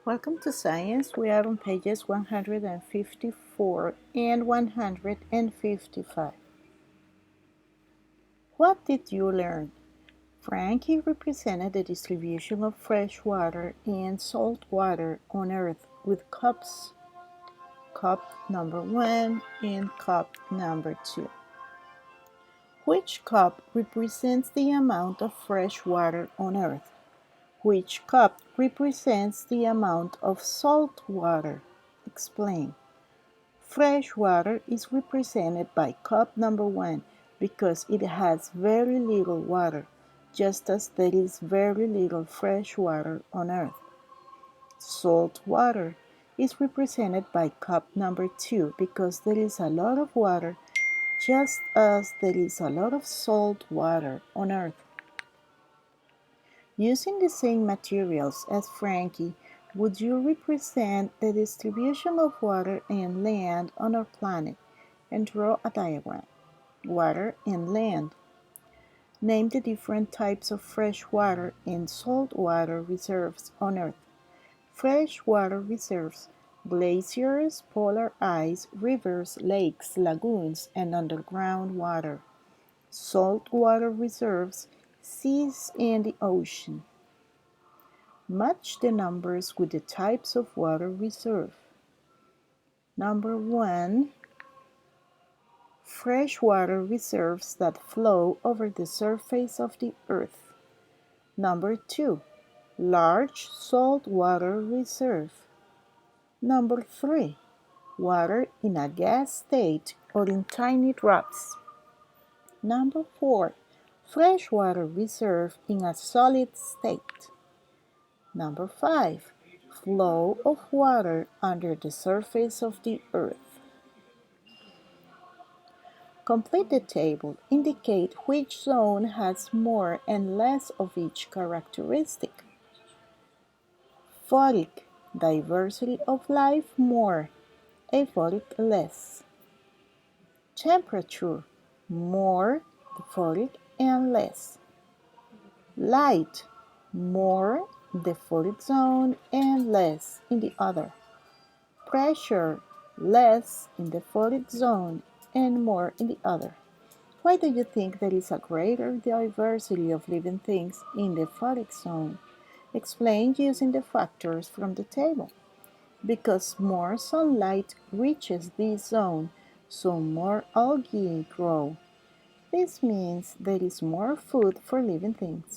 Welcome to Science. We are on pages 154 and 155. What did you learn? Frankie represented the distribution of fresh water and salt water on Earth with cups, cup number 1 and cup number 2. Which cup represents the amount of fresh water on Earth? Which cup represents the amount of salt water? Explain. Fresh water is represented by cup number 1 because it has very little water, just as there is very little fresh water on Earth. Salt water is represented by cup number 2 because there is a lot of water, just as there is a lot of salt water on Earth. Using the same materials as Frankie, would you represent the distribution of water and land on our planet and draw a diagram? Water and land. Name the different types of fresh water and salt water reserves on Earth. Fresh water reserves: glaciers, polar ice, rivers, lakes, lagoons, and underground water. Salt water reserves: seas and the ocean. Match the numbers with the types of water reserve. Number 1, freshwater reserves that flow over the surface of the earth. Number 2, large saltwater reserve. Number 3, water in a gas state or in tiny drops. Number 4, freshwater reserve in a solid state. Number 5, flow of water under the surface of the earth. Complete the table. Indicate which zone has more and less of each characteristic. Photic, diversity of life, more. Aphotic, less. Temperature, more, the photic, and less. Light, more, the photic zone, and less in the other. Pressure, less in the photic zone and more in the other. Why do you think there is a greater diversity of living things in the photic zone? Explain using the factors from the table. Because more sunlight reaches this zone, so more algae grow. This means there is more food for living things.